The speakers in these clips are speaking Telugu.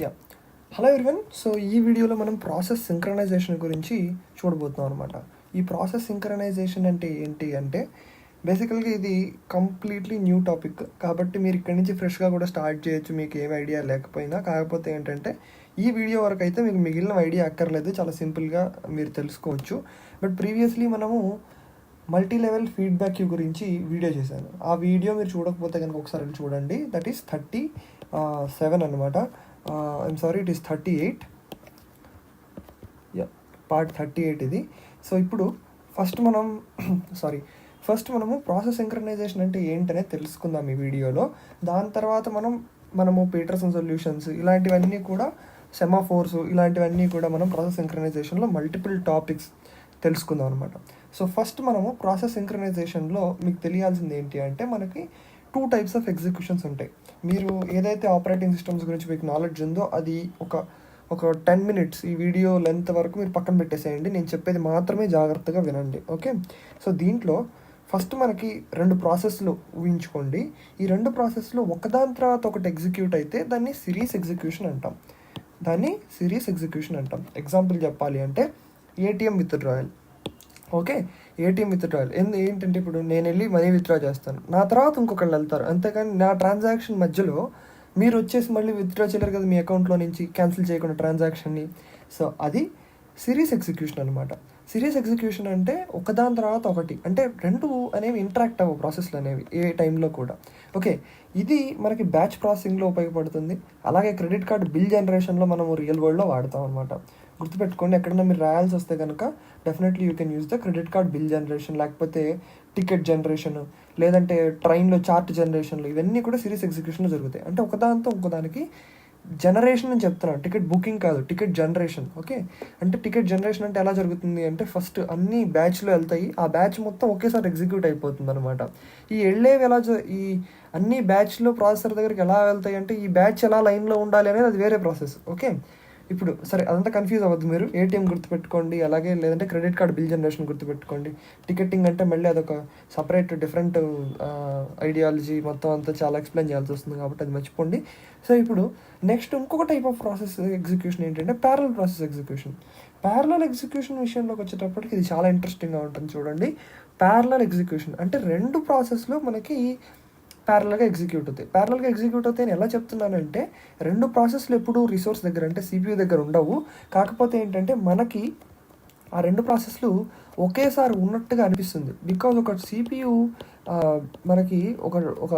Yeah hello everyone. సో ఈ వీడియోలో మనం ప్రాసెస్ సింక్రనైజేషన్ గురించి చూడబోతున్నాం అనమాట. ఈ ప్రాసెస్ సింక్రనైజేషన్ అంటే ఏంటి అంటే బేసికల్గా ఇది కంప్లీట్లీ న్యూ టాపిక్ కాబట్టి మీరు ఇక్కడి నుంచి ఫ్రెష్గా కూడా స్టార్ట్ చేయొచ్చు, మీకు ఏం ఐడియా లేకపోయినా. కాకపోతే ఏంటంటే ఈ వీడియో వరకు అయితే మీకు మిగిలిన ఐడియా అక్కర్లేదు, చాలా సింపుల్గా మీరు తెలుసుకోవచ్చు. బట్ ప్రీవియస్లీ మనము మల్టీ లెవెల్ ఫీడ్బ్యాక్ క్యూ గురించి వీడియో చేశాను. ఆ వీడియో మీరు చూడకపోతే కనుక ఒకసారి చూడండి. దట్ ఈస్ 37 అనమాట. I'm sorry, it is 38. Part 38 ఇది. సో ఇప్పుడు ఫస్ట్ మనము ప్రాసెస్ సింక్రనైజేషన్ అంటే ఏంటనే తెలుసుకుందాం ఈ వీడియోలో. దాని తర్వాత మనము పీటర్సన్ సొల్యూషన్స్ ఇలాంటివన్నీ కూడా, సెమాఫోర్స్ ఇలాంటివన్నీ కూడా మనం ప్రాసెస్ సింక్రనైజేషన్లో మల్టిపుల్ టాపిక్స్ తెలుసుకుందాం అనమాట. సో ఫస్ట్ మనము ప్రాసెస్ సింక్రనైజేషన్లో మీకు తెలియాల్సింది ఏంటి అంటే మనకి 2 టైప్స్ ఆఫ్ ఎగ్జిక్యూషన్స్ ఉంటాయి. మీరు ఏదైతే ఆపరేటింగ్ సిస్టమ్స్ గురించి మీకు నాలెడ్జ్ ఉందో అది ఒక 10 minutes ఈ వీడియో లెంత్ వరకు మీరు పక్కన పెట్టేసేయండి. నేను చెప్పేది మాత్రమే జాగ్రత్తగా వినండి, ఓకే? సో దీంట్లో ఫస్ట్ మనకి 2 ప్రాసెస్లు ఊహించుకోండి. ఈ 2 ప్రాసెస్లు ఒకదాని తర్వాత ఒకటి ఎగ్జిక్యూట్ అయితే దాన్ని సిరీస్ ఎగ్జిక్యూషన్ అంటాం. ఎగ్జాంపుల్ చెప్పాలి అంటే ATM withdrawal. Okay, ATM withdrawal ఏంటంటే ఇప్పుడు నేను వెళ్ళి మనీ విత్డ్రా చేస్తాను, నా తర్వాత ఇంకొకళ్ళు వెళ్తారు, అంతేకాని నా ట్రాన్సాక్షన్ మధ్యలో మీరు వచ్చేసి మళ్ళీ విత్డ్రా చేయలేరు కదా మీ అకౌంట్లో నుంచి, క్యాన్సిల్ చేయకుండా ట్రాన్సాక్షన్ని. సో అది సిరీస్ ఎగ్జిక్యూషన్ అనమాట. సిరీస్ ఎగ్జిక్యూషన్ అంటే ఒకదాని తర్వాత ఒకటి, అంటే 2 అనేవి ఇంటరాక్ట్ అవ్వవు ప్రాసెస్లు అనేవి ఏ టైంలో కూడా. ఓకే, ఇది మనకి బ్యాచ్ ప్రాసెసింగ్లో ఉపయోగపడుతుంది. అలాగే క్రెడిట్ కార్డ్ బిల్ జనరేషన్లో మనము రియల్ వరల్డ్లో వాడతాం అనమాట. గుర్తుపెట్టుకోండి, ఎక్కడైనా మీరు రాయాల్సి వస్తే కనుక definitely you can use the credit card bill generation, లేకపోతే టికెట్ జనరేషన్, లేదంటే ట్రైన్లో చార్ట్ జనరేషన్లు, ఇవన్నీ కూడా సిరీస్ ఎగ్జిక్యూషన్లో జరుగుతాయి. అంటే ఒకదానితో ఇంకోదానికి జనరేషన్ అని చెప్తున్నాను, టికెట్ బుకింగ్ కాదు, టికెట్ జనరేషన్. ఓకే, అంటే టికెట్ జనరేషన్ అంటే ఎలా జరుగుతుంది అంటే ఫస్ట్ అన్ని బ్యాచ్లో వెళ్తాయి, ఆ బ్యాచ్ మొత్తం ఒకేసారి ఎగ్జిక్యూట్ అయిపోతుంది అనమాట. ఈ వెళ్ళేవి ఈ అన్ని బ్యాచ్లో ప్రాసెసర్ దగ్గరికి ఎలా వెళ్తాయి అంటే ఈ బ్యాచ్ ఎలా లైన్లో ఉండాలి అనేది అది వేరే ప్రాసెస్. ఓకే, ఇప్పుడు సరే అదంతా కన్ఫ్యూజ్ అవ్వద్దు, మీరు ఏటీఎం గుర్తుపెట్టుకోండి, అలాగే లేదంటే క్రెడిట్ కార్డ్ బిల్ జనరేషన్ గుర్తుపెట్టుకోండి. టికెటింగ్ అంటే మళ్ళీ అదొక సపరేట్ డిఫరెంట్ ఐడియాలజీ, మొత్తం అంతా చాలా ఎక్స్ప్లెయిన్ చేయాల్సి వస్తుంది కాబట్టి అది మర్చిపోండి. సో ఇప్పుడు నెక్స్ట్ ఇంకొక టైప్ ఆఫ్ ప్రాసెస్ ఎగ్జిక్యూషన్ ఏంటంటే parallel process execution. Parallel execution విషయంలోకి వచ్చేటప్పటికి ఇది చాలా ఇంట్రెస్టింగ్గా ఉంటుంది. చూడండి, ప్యారలల్ ఎగ్జిక్యూషన్ అంటే 2 ప్రాసెస్లో మనకి ప్యారలల్గా ఎగ్జిక్యూట్ అవుతాయి. నేను ఎలా చెప్తున్నానంటే 2 ప్రాసెస్లు ఎప్పుడు రిసోర్స్ దగ్గర అంటే సిపియూ దగ్గర ఉండవు. కాకపోతే ఏంటంటే మనకి ఆ 2 ప్రాసెస్లు ఒకేసారి ఉన్నట్టుగా అనిపిస్తుంది. బికాజ్ ఒక సిపియూ మనకి ఒక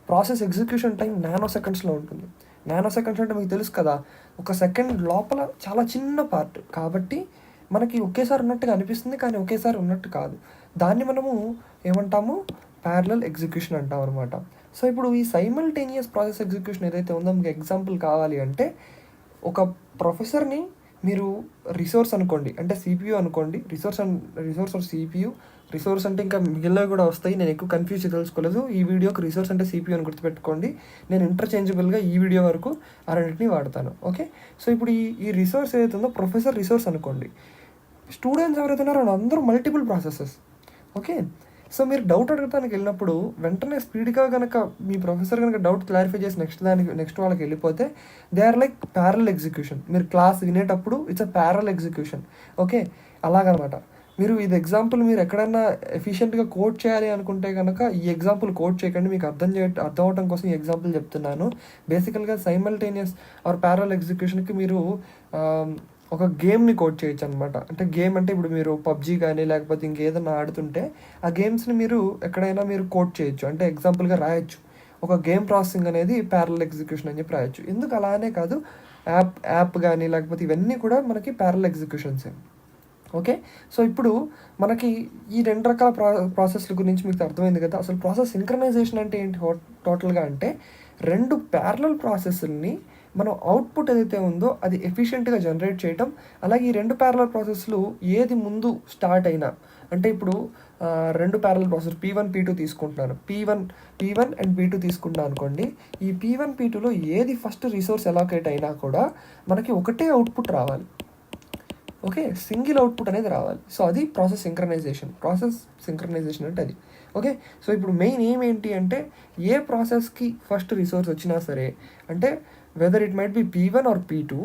ప్రాసెస్ ఎగ్జిక్యూషన్ టైం నానో సెకండ్స్లో ఉంటుంది. నానో సెకండ్స్ అంటే మీకు తెలుసు కదా, ఒక సెకండ్ లోపల చాలా చిన్న పార్ట్ కాబట్టి మనకి ఒకేసారి ఉన్నట్టుగా అనిపిస్తుంది, కానీ ఒకేసారి ఉన్నట్టు కాదు. దాన్ని మనము ఏమంటాము, ప్యారలల్ ఎగ్జిక్యూషన్ అంటాం అనమాట. సో ఇప్పుడు ఈ సైమల్టేనియస్ ప్రాసెస్ ఎగ్జిక్యూషన్ ఏదైతే ఉందో మీకు ఎగ్జాంపుల్ కావాలి అంటే ఒక ప్రొఫెసర్ని మీరు రిసోర్స్ అనుకోండి, అంటే సిపియూ అనుకోండి, రిసోర్స్ ఆర్ సిపియూ. రిసోర్స్ అంటే ఇంకా మిగిలినవి కూడా వస్తాయి, నేను ఎక్కువ కన్ఫ్యూజ్ తెలుసుకోలేదు. ఈ వీడియోకి రిసోర్స్ అంటే సిపియూ అని గుర్తుపెట్టుకోండి. నేను ఇంటర్చేంజబుల్గా ఈ వీడియో వరకు ఆ రెండింటిని వాడతాను. ఓకే, సో ఇప్పుడు ఈ రిసోర్స్ ఏదైతే ఉందో ప్రొఫెసర్ రిసోర్స్ అనుకోండి. స్టూడెంట్స్ ఎవరైతే ఉన్నారో అందరూ మల్టిపుల్ ప్రాసెసెస్. ఓకే, సో మీరు డౌట్ అడగడానికి వెళ్ళినప్పుడు వెంటనే స్పీడ్గా కనుక మీ ప్రొఫెసర్ కనుక డౌట్ క్లారిఫై చేసి నెక్స్ట్ వాళ్ళకి వెళ్ళిపోతే they are like parallel execution. మీరు క్లాస్ వినేటప్పుడు it's a parallel execution. Okay, అలాగనమాట. మీరు ఇది ఎగ్జాంపుల్ మీరు ఎక్కడైనా ఎఫిషియెంట్గా కోడ్ చేయాలి అనుకుంటే కనుక ఈ ఎగ్జాంపుల్ కోడ్ చేయకండి, మీకు అర్థం అవడం కోసం ఈ ఎగ్జాంపుల్ చెప్తున్నాను. బేసికల్గా సైమల్టేనియస్ ఆర్ ప్యారలల్ ఎగ్జిక్యూషన్కి మీరు ఒక గేమ్ని కోడ్ చేయొచ్చు అనమాట. అంటే గేమ్ అంటే ఇప్పుడు మీరు పబ్జీ కానీ లేకపోతే ఇంకేదైనా ఆడుతుంటే ఆ గేమ్స్ని మీరు ఎక్కడైనా మీరు కోడ్ చేయొచ్చు, అంటే ఎగ్జాంపుల్గా రాయొచ్చు. ఒక గేమ్ ప్రాసెసింగ్ అనేది ప్యారలల్ ఎగ్జిక్యూషన్ అని చెప్పి రాయొచ్చు. ఎందుకు అలానే కాదు, యాప్ కానీ లేకపోతే ఇవన్నీ కూడా మనకి ప్యారలల్ ఎగ్జిక్యూషన్సే. ఓకే, సో ఇప్పుడు మనకి ఈ 2 రకాల ప్రాసెస్ల గురించి మీకు అర్థమైంది కదా. అసలు ప్రాసెస్ సింక్రనైజేషన్ అంటే ఏంటి టోటల్గా అంటే 2 ప్యారలల్ ప్రాసెస్ని మనం అవుట్పుట్ ఏదైతే ఉందో అది ఎఫిషియెంట్గా జనరేట్ చేయటం. అలాగే ఈ 2 ప్యారలల్ ప్రాసెస్లు ఏది ముందు స్టార్ట్ అయినా, అంటే ఇప్పుడు 2 ప్యారలల్ ప్రాసెస్ P1 P2 తీసుకుంటున్నాను, P1 అండ్ P2 తీసుకుంటున్నాను అనుకోండి. ఈ P1 P2లో ఏది ఫస్ట్ రిసోర్స్ ఎలాకేట్ అయినా కూడా మనకి ఒకటే అవుట్పుట్ రావాలి. ఓకే, సింగిల్ అవుట్పుట్ అనేది రావాలి. సో అది ప్రాసెస్ సింక్రనైజేషన్ అంటే అది. ఓకే. సో ఇప్పుడు మెయిన్ ఏంటి అంటే ఏ ప్రాసెస్కి ఫస్ట్ రిసోర్స్ వచ్చినా సరే, అంటే whether it might be P1 or P2,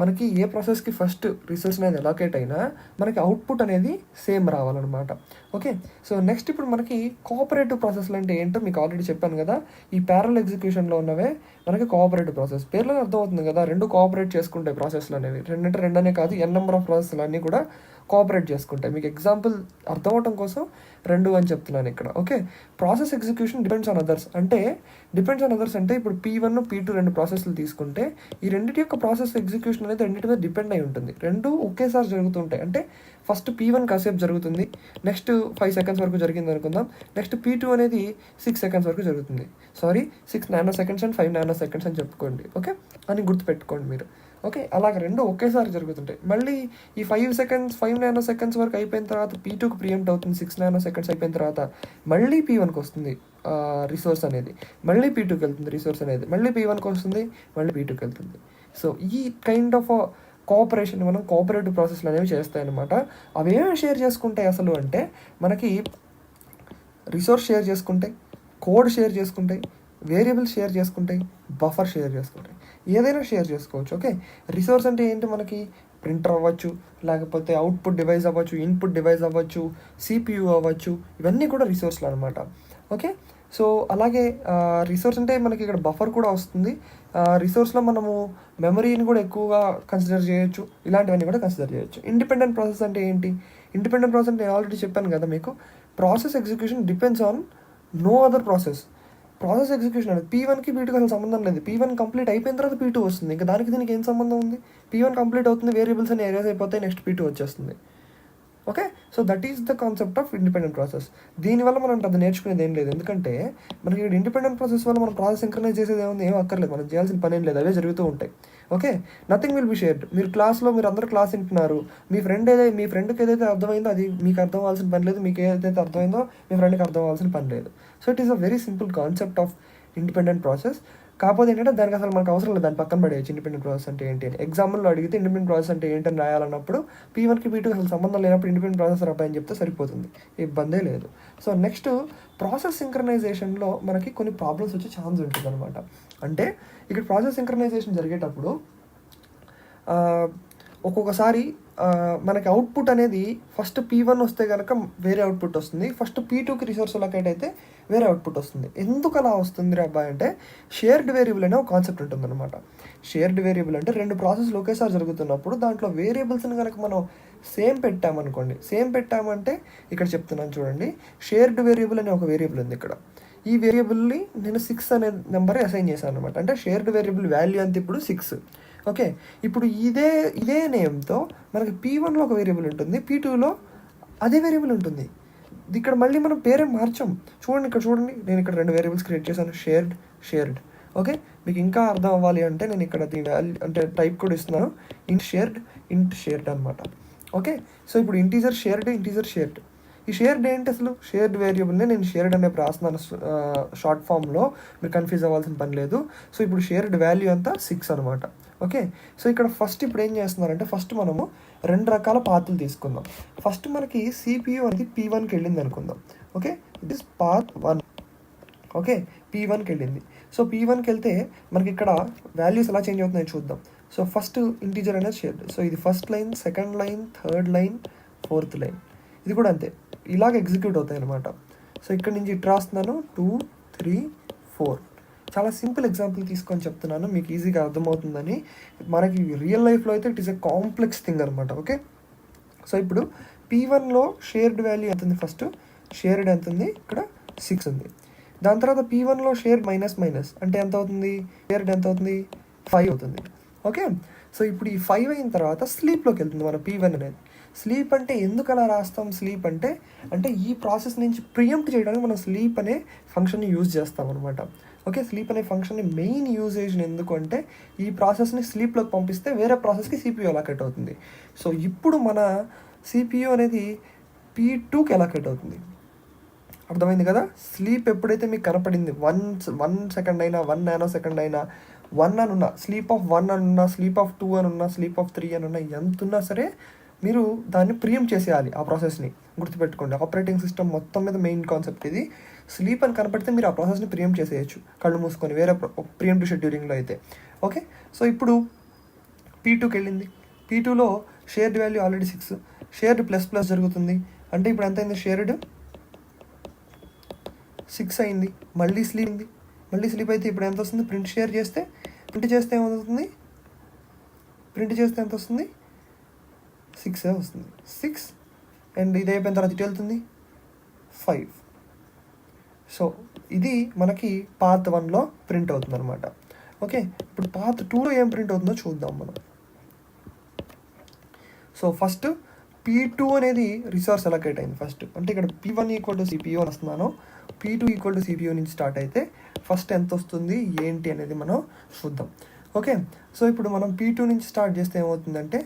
మనకి ఏ ప్రాసెస్కి ఫస్ట్ రిసోర్స్ అనేది అలొకేట్ అయినా మనకి అవుట్పుట్ అనేది సేమ్ రావాలన్నమాట. ఓకే. సో నెక్స్ట్ ఇప్పుడు మనకి కోఆపరేటివ్ ప్రాసెస్లు అంటే ఏంటో మీకు ఆల్రెడీ చెప్పాను కదా. ఈ ప్యారలల్ ఎగ్జిక్యూషన్లో ఉన్నవే మనకి కోఆపరేటివ్ ప్రాసెస్. పేర్లో అర్థమవుతుంది కదా, రెండు కోఆపరేట్ చేసుకుంటాయి ప్రాసెస్లు అనేవి. రెండు అనే కాదు, n నెంబర్ ఆఫ్ ప్రాసెస్లు అన్నీ కూడా కోఆపరేట్ చేసుకుంటాయి. మీకు ఎగ్జాంపుల్ అర్థం అవటం కోసం 2 అని చెప్తున్నాను ఇక్కడ. Okay. Process execution depends on others అంటే ఇప్పుడు P1 P2 రెండు ప్రాసెస్లు తీసుకుంటే ఈ రెండింటి యొక్క ప్రాసెస్ ఎగ్జిక్యూషన్ అనేది రెండింటి మీద డిపెండ్ అయి ఉంటుంది. రెండు ఒకేసారి జరుగుతుంటాయి. అంటే ఫస్ట్ P1 కాసేపు జరుగుతుంది, నెక్స్ట్ 5 సెకండ్స్ వరకు జరిగింది అనుకుందాం. నెక్స్ట్ P2 అనేది 6 సెకండ్స్ వరకు జరుగుతుంది. 6 nano seconds and 5 nano seconds అని చెప్పుకోండి. ఓకే, అని గుర్తుపెట్టుకోండి మీరు. ఓకే, అలాగ రెండు ఒకేసారి జరుగుతుంటాయి. మళ్ళీ ఈ 5 నానో సెకండ్స్ వరకు అయిపోయిన తర్వాత P2కి ప్రియంప్ట్ అవుతుంది. 6 నానో సెకండ్స్ అయిపోయిన తర్వాత మళ్ళీ P1కి వస్తుంది రిసోర్స్ అనేది, మళ్ళీ P2కి వెళ్తుంది రిసోర్స్ అనేది, మళ్ళీ P1కి వస్తుంది, మళ్ళీ P2కి వెళ్తుంది. సో ఈ కైండ్ ఆఫ్ కోఆపరేషన్ మనం కోఆపరేటివ్ ప్రాసెస్లు అనేవి చేస్తాయన్నమాట. అవి ఏమేమి షేర్ చేసుకుంటాయి అసలు అంటే మనకి రిసోర్స్ షేర్ చేసుకుంటాయి, కోడ్ షేర్ చేసుకుంటాయి, వేరియబుల్స్ షేర్ చేసుకుంటాయి, బఫర్ షేర్ చేసుకుంటాయి. ఏదైనా షేర్ చేసుకోవచ్చు. ఓకే, రిసోర్స్ అంటే ఏంటి, మనకి ప్రింటర్ అవ్వచ్చు, లేకపోతే అవుట్పుట్ డివైస్ అవ్వచ్చు, ఇన్పుట్ డివైస్ అవ్వచ్చు, CPU అవ్వచ్చు, ఇవన్నీ కూడా రిసోర్స్లు అనమాట. ఓకే, సో అలాగే రిసోర్స్ అంటే మనకి ఇక్కడ బఫర్ కూడా వస్తుంది. రిసోర్స్లో మనము మెమరీని కూడా ఎక్కువగా కన్సిడర్ చేయొచ్చు, ఇలాంటివన్నీ కూడా కన్సిడర్ చేయొచ్చు. ఇండిపెండెంట్ ప్రాసెస్ అంటే ఏంటి, ఇండిపెండెంట్ ప్రాసెస్ అంటే నేను ఆల్రెడీ చెప్పాను కదా మీకు, process execution depends on no other process. Process execution అనేది P1కి P2కి అసలు సంబంధం లేదు. P1 కంప్లీట్ అయిపోయిన తర్వాత P2 వస్తుంది. ఇంకా దానికి దీనికి ఏం సంబంధం ఉంది? P1 కంప్లీట్ అవుతుంది, వేరియబుల్స్ అని ఎరేజ్ అయిపోతాయి, నెక్స్ట్ P2 వచ్చేస్తుంది. Okay, so that is the concept of independent process. దీనివల్ల మనం అది నేర్చుకునేది ఏం లేదు, ఎందుకంటే మనకి ఇక్కడ ఇండిపెండెంట్ ప్రాసెస్ వల్ల మనం ప్రాసెస్ సింక్రనైజ్ చేసేది ఏం అక్కర్లేదు, మనం చేయాల్సిన పని ఏం లేదు, అవే జరుగుతూ ఉంటాయి. Okay, nothing will be shared. మీరు క్లాస్లో మీరు అందరూ క్లాస్ వింటున్నారు, మీ ఫ్రెండ్కి ఏదైతే అర్థమైందో అది మీకు అర్థం అవ్వాల్సిన పని లేదు, మీకు ఏదైతే అర్థమైందో మీ ఫ్రెండ్కి అర్థం అవ్వాల్సిన పని లేదు. So it is a very simple concept of independent process. కాకపోతే ఏంటంటే దానికి అసలు మనకు అవసరం లేదు, దాన్ని పక్కన పడేయచ్చు. ఇండిపెండెంట్ ప్రాసెస్ అంటే ఏంటి అని ఎగ్జాంపుల్లో అడిగితే ఇండిపెండెంట్ ప్రాసెస్ అంటే ఏంటని రాయాలన్నప్పుడు P1కి P2కి అసలు సంబంధం లేనప్పుడు ఇండిపెండెంట్ ప్రాసెస్ రాబాయని చెప్తే సరిపోతుంది, ఇబ్బందే లేదు. సో నెక్స్ట్ ప్రాసెస్ సింక్రనైజేషన్లో మనకి కొన్ని ప్రాబ్లమ్స్ వచ్చే ఛాన్స్ ఉంటుంది అనమాట. అంటే ఇక్కడ ప్రాసెస్ సింక్రనైజేషన్ జరిగేటప్పుడు ఒక్కొక్కసారి మనకి అవుట్పుట్ అనేది ఫస్ట్ P1 వస్తే కనుక వేరే అవుట్పుట్ వస్తుంది, ఫస్ట్ P2కి రిసోర్స్ అలొకేట్ అయితే వేరే అవుట్పుట్ వస్తుంది. ఎందుకు అలా వస్తుంది అబ్బాయి అంటే షేర్డ్ వేరియబుల్ అనే ఒక కాన్సెప్ట్ ఉంటుందన్నమాట. షేర్డ్ వేరియబుల్ అంటే రెండు ప్రాసెస్లు ఒకేసారి జరుగుతున్నప్పుడు దాంట్లో వేరియబుల్స్ని కనుక మనం సేమ్ పెట్టామంటే ఇక్కడ చెప్తున్నాను చూడండి, షేర్డ్ వేరియబుల్ అనే ఒక వేరియబుల్ ఉంది ఇక్కడ. ఈ వేరియబుల్ని నేను 6 అనే నెంబర్ అసైన్ చేశాను అనమాట. అంటే షేర్డ్ వేరియబుల్ వాల్యూ అంత ఇప్పుడు 6. ఓకే, ఇప్పుడు ఇదే నేమ్తో మనకి P1లో ఒక వేరియబుల్ ఉంటుంది, P2లో అదే వేరియబుల్ ఉంటుంది. ఇక్కడ మళ్ళీ మనం పేరే మార్చాం. చూడండి నేను ఇక్కడ 2 వేరియబుల్స్ క్రియేట్ చేశాను, షేర్డ్. ఓకే, మీకు ఇంకా అర్థం అవ్వాలి అంటే నేను ఇక్కడ దీని వాల్యూ అంటే టైప్ కూడా ఇస్తున్నాను, ఇంట్ షేర్డ్ అనమాట. ఓకే, సో ఇప్పుడు ఇంటీజర్ షేర్డ్. ఈ షేర్డ్ ఏంటి అసలు, షేర్డ్ వేరియబుల్ని నేను షేర్డ్ అనే రాస్తున్నాను షార్ట్ ఫామ్లో, మీరు కన్ఫ్యూజ్ అవ్వాల్సిన పని లేదు. సో ఇప్పుడు షేర్డ్ వాల్యూ అంతా 6 అనమాట. ఓకే, సో ఇక్కడ ఫస్ట్ ఇప్పుడు ఏం చేస్తున్నారంటే ఫస్ట్ మనము 2 రకాల పాత్రలు తీసుకుందాం. ఫస్ట్ మనకి CPU అనేది P1కి వెళ్ళింది అనుకుందాం. Okay, it is path 1. Okay, P1కి వెళ్ళింది. సో P1కి వెళ్తే మనకి ఇక్కడ వాల్యూస్ ఎలా చేంజ్ అవుతున్నాయో చూద్దాం. సో ఫస్ట్ ఇంటీజర్ అనేది షేర్డ్. సో ఇది first line, second line, third line, fourth line, ఇది కూడా అంతే, ఇలాగ ఎగ్జిక్యూట్ అవుతాయి అనమాట. సో ఇక్కడ నుంచి ఇటు రాస్తున్నాను 2, 3, 4. చాలా సింపుల్ ఎగ్జాంపుల్ తీసుకొని చెప్తున్నాను, మీకు ఈజీగా అర్థమవుతుందని. మనకి రియల్ లైఫ్లో అయితే it is a complex thing అనమాట. ఓకే, సో ఇప్పుడు P1లో షేర్డ్ వాల్యూ ఎంత ఉంది, ఫస్ట్ షేర్డ్ ఎంత ఉంది, ఇక్కడ 6 ఉంది. దాని తర్వాత P1లో షేర్డ్ మైనస్ అంటే ఎంత అవుతుంది, షేర్డ్ ఎంత అవుతుంది, 5 అవుతుంది. ఓకే, సో ఇప్పుడు ఈ 5 అయిన తర్వాత స్లీప్లోకి వెళ్తుంది మన P1 అనేది. స్లీప్ అంటే ఎందుకు అలా రాస్తాం, స్లీప్ అంటే ఈ ప్రాసెస్ నుంచి ప్రియంప్ట్ చేయడానికి మనం స్లీప్ అనే ఫంక్షన్ని యూజ్ చేస్తాం అనమాట. ఓకే, స్లీప్ అనే ఫంక్షన్ని మెయిన్ యూజేజ్ ఎందుకు అంటే ఈ ప్రాసెస్ని స్లీప్లోకి పంపిస్తే వేరే ప్రాసెస్కి CPU అలొకేట్ అవుతుంది. సో ఇప్పుడు మన CPU అనేది P2కి అలొకేట్ అవుతుంది. అర్థమైంది కదా. స్లీప్ ఎప్పుడైతే మీకు కనపడింది 1 సెకండ్ అయినా 1 నానో సెకండ్ అయినా 1 అని ఉన్నా, స్లీప్ ఆఫ్ 1 అని ఉన్నా, స్లీప్ ఆఫ్ 2 అని ఉన్నా, స్లీప్ ఆఫ్ 3 అని ఉన్నా, ఎంత ఉన్నా సరే మీరు దాన్ని ప్రియంప్ట్ చేసేయాలి. ఆ ప్రాసెస్ని గుర్తుపెట్టుకోండి. ఆపరేటింగ్ సిస్టమ్ మొత్తం మీద మెయిన్ కాన్సెప్ట్ ఇది. స్లీప్ అని కనపడితే మీరు ఆ ప్రాసెస్ని ప్రియంప్ట్ చేసేయచ్చు కళ్ళు మూసుకొని, వేరే ప్రియంప్ట్ షెడ్యూలింగ్లో అయితే. ఓకే, సో ఇప్పుడు P2కి వెళ్ళింది. P2లో shared value already 6, shared plus plus జరుగుతుంది. అంటే ఇప్పుడు ఎంత అయింది? షేర్డ్ 6 అయింది. మళ్ళీ స్లీప్ అయితే ఇప్పుడు ఎంత వస్తుంది? ప్రింట్ చేస్తే ఏమవుతుంది? ప్రింట్ చేస్తే ఎంత వస్తుంది? 6 వస్తుంది. 6 అండ్ ఇది అయిపోయిన తర్వాత ఇటు వెళ్తుంది 5. సో ఇది మనకి పాత్ 1లో ప్రింట్ అవుతుంది అనమాట. ఓకే, ఇప్పుడు పాత్ 2లో ఏం ప్రింట్ అవుతుందో చూద్దాం మనం. సో ఫస్ట్ P2 అనేది రిసోర్స్ అలొకేట్ అయింది ఫస్ట్. అంటే ఇక్కడ P1 ఈక్వల్ టు CPU అని వస్తున్నాను. P2 ఈక్వల్ టు CPU నుంచి స్టార్ట్ అయితే ఫస్ట్ ఎంత వస్తుంది ఏంటి అనేది మనం చూద్దాం. ఓకే, సో ఇప్పుడు మనం P2 నుంచి స్టార్ట్ చేస్తే ఏమవుతుందంటే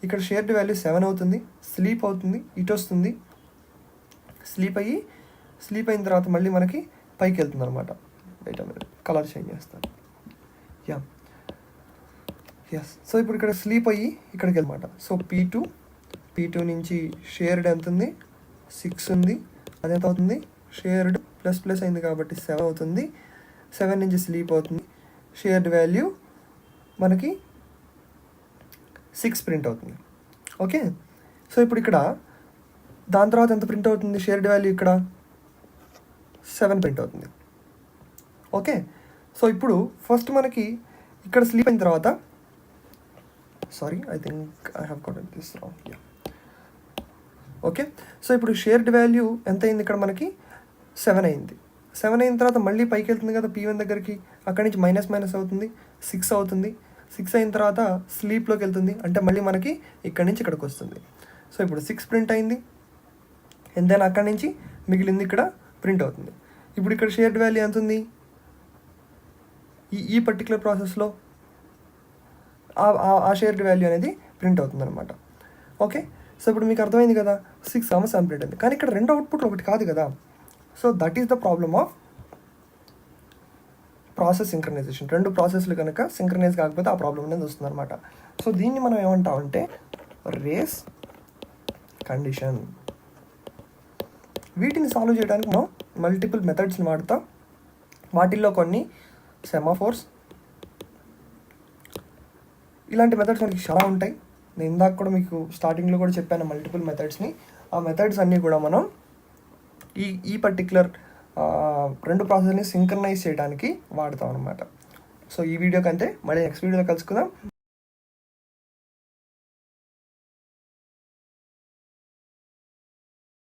ఇక్కడ షేర్డ్ వాల్యూ 7 అవుతుంది, స్లీప్ అవుతుంది, ఇటు వస్తుంది, స్లీప్ అయిన తర్వాత మళ్ళీ మనకి పైకి వెళ్తుంది అనమాట. Wait a minute, colour change చేస్తాను. Yeah, yes. సో ఇప్పుడు ఇక్కడ స్లీప్ అయ్యి ఇక్కడికి వెళ్ళమాట. సో P2 నుంచి షేర్డ్ ఎంత ఉంది? 6 ఉంది. అది ఎంత అవుతుంది? షేర్డ్ ప్లస్ ప్లస్ అయింది కాబట్టి 7 అవుతుంది. 7 నుంచి స్లీప్ అవుతుంది. షేర్డ్ వాల్యూ మనకి 6 ప్రింట్ అవుతుంది. ఓకే, సో ఇప్పుడు ఇక్కడ దాని తర్వాత ఎంత ప్రింట్ అవుతుంది? షేర్డ్ వాల్యూ ఇక్కడ 7 ప్రింట్ అవుతుంది. ఓకే, సో ఇప్పుడు ఫస్ట్ మనకి ఇక్కడ స్లీప్ అయిన తర్వాత, sorry I think I have got this wrong. Yeah, okay, so ఇప్పుడు షేర్డ్ వాల్యూ ఎంత అయింది? ఇక్కడ మనకి 7 అయింది. 7 అయిన తర్వాత మళ్ళీ పైకి వెళ్తుంది కదా P1 దగ్గరికి. అక్కడి నుంచి మైనస్ అవుతుంది, 6 అవుతుంది. 6 అయిన తర్వాత స్లీప్లోకి వెళ్తుంది, అంటే మళ్ళీ మనకి ఇక్కడి నుంచి ఇక్కడికి వస్తుంది. సో ఇప్పుడు 6 ప్రింట్ అయింది, అండ్ దెన్ అక్కడి నుంచి మిగిలింది ఇక్కడ ప్రింట్ అవుతుంది. ఇప్పుడు ఇక్కడ షేర్డ్ వాల్యూ ఎంత ఉంది? ఈ పర్టికులర్ ప్రాసెస్లో ఆ షేర్డ్ వాల్యూ అనేది ప్రింట్ అవుతుంది అనమాట. ఓకే, సో ఇప్పుడు మీకు అర్థమైంది కదా, 6 7 ప్రింట్ అయింది. కానీ ఇక్కడ రెండు అవుట్పుట్లు ఒకటి కాదు కదా. So that is the problem of process synchronisation. రెండు ప్రాసెస్లు కనుక సింక్రనైజ్ కాకపోతే ఆ ప్రాబ్లం అనేది వస్తుంది అనమాట. సో దీన్ని మనం ఏమంటామంటే రేస్ కండిషన్. వీటిని సాల్వ్ చేయడానికి మనం మల్టిపుల్ మెథడ్స్ని వాడతాం. వాటిల్లో కొన్ని సెమాఫోర్స్, ఇలాంటి మెథడ్స్ మనకి చాలా ఉంటాయి. నేను ఇందాక కూడా మీకు స్టార్టింగ్లో కూడా చెప్పాను మల్టిపుల్ మెథడ్స్ని. ఆ మెథడ్స్ అన్నీ కూడా మనం ఈ పర్టికులర్ రెండు ప్రాసెస్ని సింక్రనైజ్ చేయడానికి వాడతాం అనమాట. సో ఈ వీడియోకి అంతే, మళ్ళీ నెక్స్ట్ వీడియోలో కలుసుకుందాం.